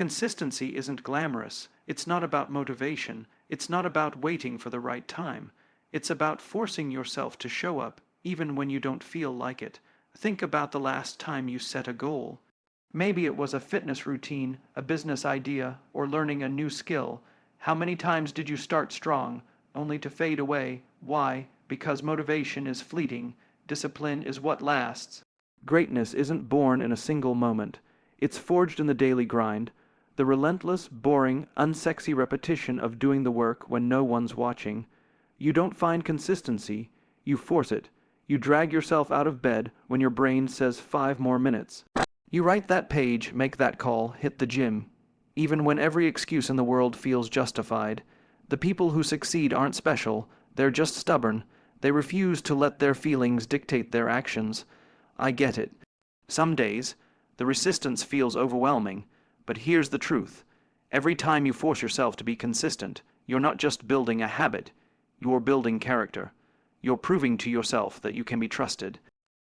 Consistency isn't glamorous. It's not about motivation. It's not about waiting for the right time. It's about forcing yourself to show up, even when you don't feel like it. Think about the last time you set a goal. Maybe it was a fitness routine, a business idea, or learning a new skill. How many times did you start strong, only to fade away? Why? Because motivation is fleeting. Discipline is what lasts. Greatness isn't born in a single moment. It's forged in the daily grind, the relentless, boring, unsexy repetition of doing the work when no one's watching. You don't find consistency, you force it. You drag yourself out of bed when your brain says 5 more minutes. You write that page, make that call, hit the gym. Even when every excuse in the world feels justified. The people who succeed aren't special, they're just stubborn. They refuse to let their feelings dictate their actions. I get it. Some days, the resistance feels overwhelming, but here's the truth. Every time you force yourself to be consistent, you're not just building a habit, you're building character. You're proving to yourself that you can be trusted.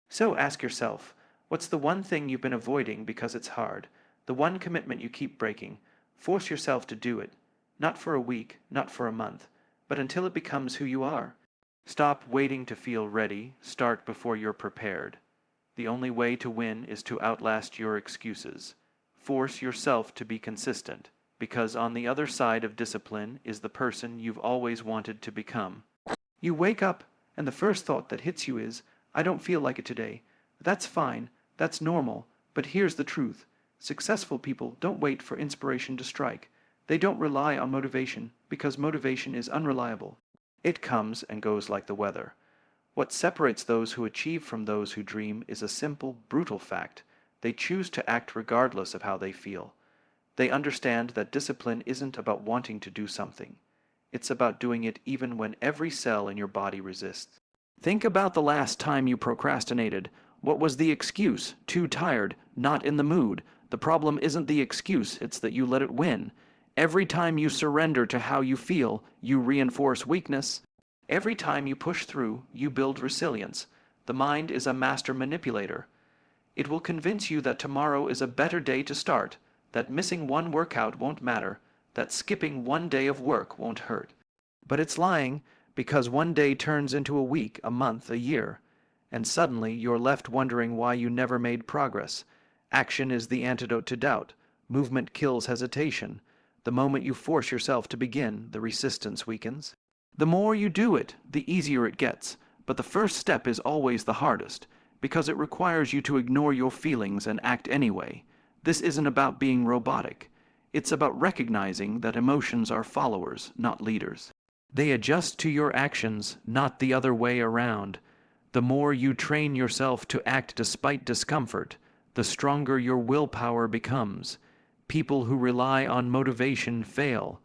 So ask yourself, what's the one thing you've been avoiding because it's hard? The one commitment you keep breaking? Force yourself to do it. Not for a week, not for a month, but until it becomes who you are. Stop waiting to feel ready. Start before you're prepared. The only way to win is to outlast your excuses. Force yourself to be consistent, because on the other side of discipline is the person you've always wanted to become. You wake up, and the first thought that hits you is, I don't feel like it today. That's fine, that's normal, but here's the truth. Successful people don't wait for inspiration to strike. They don't rely on motivation, because motivation is unreliable. It comes and goes like the weather. What separates those who achieve from those who dream is a simple, brutal fact. They choose to act regardless of how they feel. They understand that discipline isn't about wanting to do something. It's about doing it even when every cell in your body resists. Think about the last time you procrastinated. What was the excuse? Too tired, not in the mood. The problem isn't the excuse, it's that you let it win. Every time you surrender to how you feel, you reinforce weakness. Every time you push through, you build resilience. The mind is a master manipulator. It will convince you that tomorrow is a better day to start, that missing one workout won't matter, that skipping one day of work won't hurt. But it's lying, because one day turns into a week, a month, a year, and suddenly you're left wondering why you never made progress. Action is the antidote to doubt. Movement kills hesitation. The moment you force yourself to begin, the resistance weakens. The more you do it, the easier it gets, but the first step is always the hardest, because it requires you to ignore your feelings and act anyway. This isn't about being robotic. It's about recognizing that emotions are followers, not leaders. They adjust to your actions, not the other way around. The more you train yourself to act despite discomfort, the stronger your willpower becomes. People who rely on motivation fail.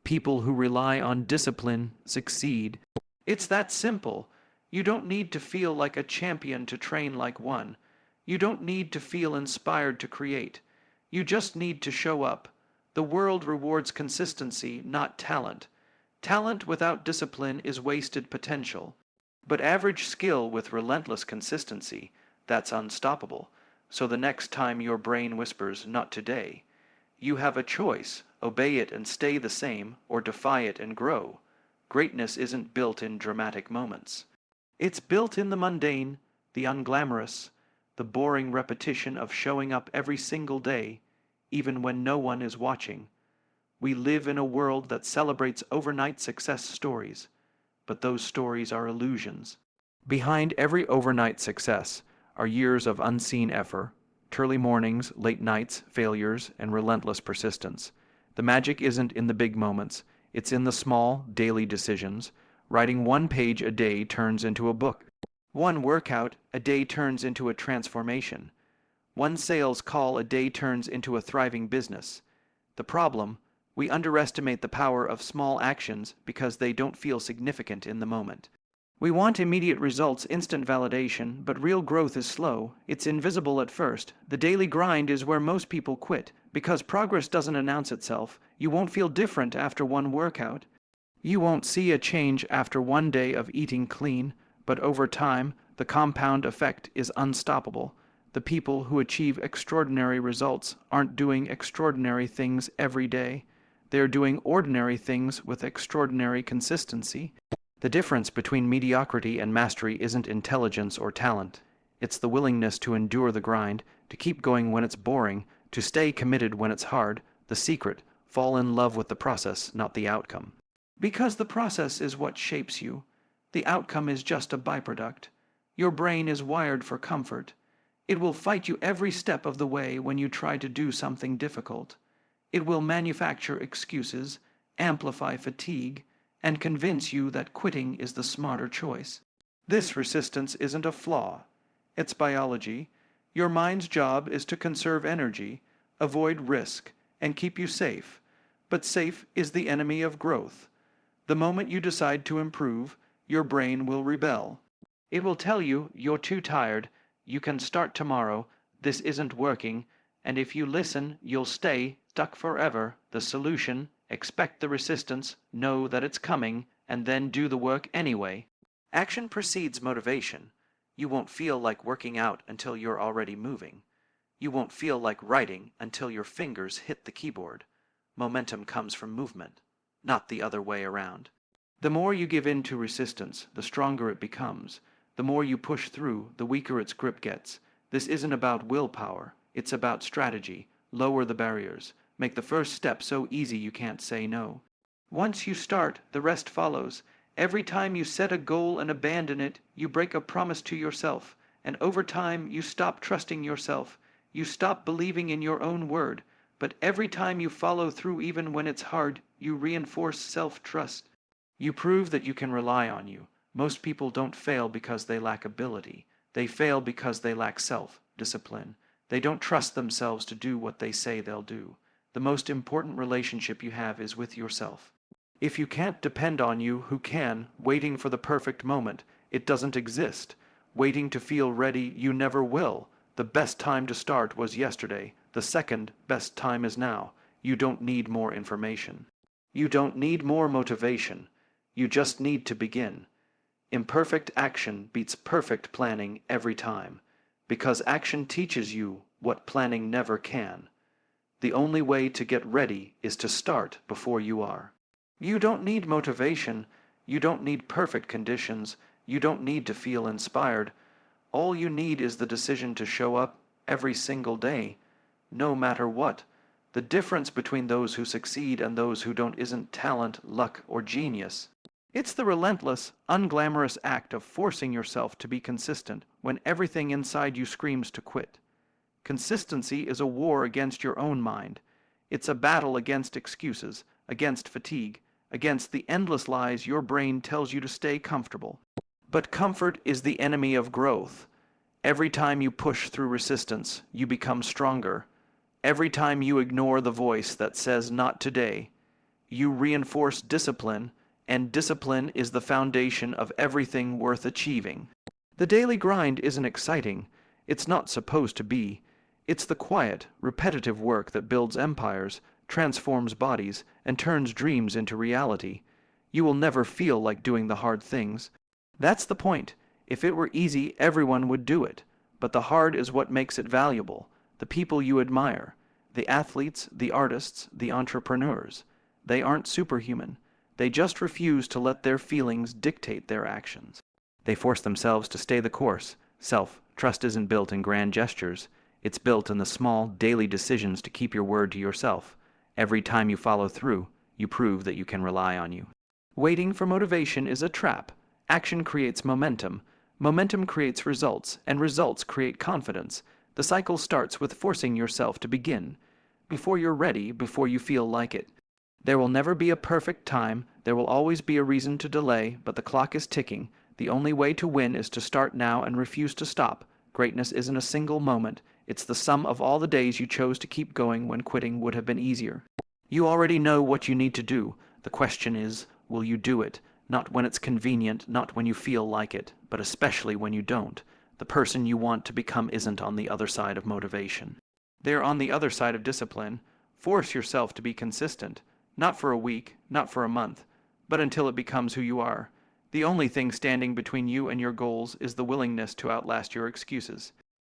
People who rely on discipline succeed. It's that simple. You don't need to feel like a champion to train like one. You don't need to feel inspired to create. You just need to show up. The world rewards consistency, not talent. Talent without discipline is wasted potential. But average skill with relentless consistency, that's unstoppable. So the next time your brain whispers, not today, you have a choice. Obey it and stay the same, or defy it and grow. Greatness isn't built in dramatic moments. It's built in the mundane, the unglamorous, the boring repetition of showing up every single day, even when no one is watching. We live in a world that celebrates overnight success stories, but those stories are illusions. Behind every overnight success are years of unseen effort, early mornings, late nights, failures, and relentless persistence. The magic isn't in the big moments, it's in the small, daily decisions. Writing one page a day turns into a book. One workout a day turns into a transformation. One sales call a day turns into a thriving business. The problem, we underestimate the power of small actions because they don't feel significant in the moment. We want immediate results, instant validation, but real growth is slow. It's invisible at first. The daily grind is where most people quit. Because progress doesn't announce itself, you won't feel different after one workout. You won't see a change after one day of eating clean, but over time, the compound effect is unstoppable. The people who achieve extraordinary results aren't doing extraordinary things every day. They are doing ordinary things with extraordinary consistency. The difference between mediocrity and mastery isn't intelligence or talent. It's the willingness to endure the grind, to keep going when it's boring, to stay committed when it's hard. The secret: fall in love with the process, not the outcome. Because the process is what shapes you. The outcome is just a byproduct. Your brain is wired for comfort. It will fight you every step of the way when you try to do something difficult. It will manufacture excuses, amplify fatigue, and convince you that quitting is the smarter choice. This resistance isn't a flaw. It's biology. Your mind's job is to conserve energy, avoid risk, and keep you safe. But safe is the enemy of growth. The moment you decide to improve, your brain will rebel. It will tell you you're too tired, you can start tomorrow, this isn't working, and if you listen, you'll stay stuck forever. The solution: expect the resistance, know that it's coming, and then do the work anyway. Action precedes motivation. You won't feel like working out until you're already moving. You won't feel like writing until your fingers hit the keyboard. Momentum comes from movement, not the other way around. The more you give in to resistance, the stronger it becomes. The more you push through, the weaker its grip gets. This isn't about willpower, it's about strategy. Lower the barriers. Make the first step so easy you can't say no. Once you start, the rest follows. Every time you set a goal and abandon it, you break a promise to yourself. And over time, you stop trusting yourself. You stop believing in your own word. But every time you follow through even when it's hard, you reinforce self-trust. You prove that you can rely on you. Most people don't fail because they lack ability. They fail because they lack self-discipline. They don't trust themselves to do what they say they'll do. The most important relationship you have is with yourself. If you can't depend on you, who can? Waiting for the perfect moment. It doesn't exist. Waiting to feel ready, you never will. The best time to start was yesterday. The second best time is now. You don't need more information. You don't need more motivation. You just need to begin. Imperfect action beats perfect planning every time, because action teaches you what planning never can. The only way to get ready is to start before you are. You don't need motivation. You don't need perfect conditions. You don't need to feel inspired. All you need is the decision to show up every single day, no matter what. The difference between those who succeed and those who don't isn't talent, luck, or genius. It's the relentless, unglamorous act of forcing yourself to be consistent when everything inside you screams to quit. Consistency is a war against your own mind. It's a battle against excuses, against fatigue, against the endless lies your brain tells you to stay comfortable. But comfort is the enemy of growth. Every time you push through resistance, you become stronger. Every time you ignore the voice that says not today, you reinforce discipline, and discipline is the foundation of everything worth achieving. The daily grind isn't exciting. It's not supposed to be. It's the quiet, repetitive work that builds empires, transforms bodies, and turns dreams into reality. You will never feel like doing the hard things. That's the point. If it were easy, everyone would do it. But the hard is what makes it valuable. The people you admire, the athletes, the artists, the entrepreneurs, they aren't superhuman. They just refuse to let their feelings dictate their actions. They force themselves to stay the course. Self-trust isn't built in grand gestures. It's built in the small, daily decisions to keep your word to yourself. Every time you follow through, you prove that you can rely on you. Waiting for motivation is a trap. Action creates momentum. Momentum creates results, and results create confidence. The cycle starts with forcing yourself to begin. Before you're ready, before you feel like it. There will never be a perfect time. There will always be a reason to delay, but the clock is ticking. The only way to win is to start now and refuse to stop. Greatness isn't a single moment. It's the sum of all the days you chose to keep going when quitting would have been easier. You already know what you need to do. The question is, will you do it? Not when it's convenient, not when you feel like it, but especially when you don't. The person you want to become isn't on the other side of motivation. They're on the other side of discipline. Force yourself to be consistent. Not for a week, not for a month, but until it becomes who you are. The only thing standing between you and your goals is the willingness to outlast your excuses.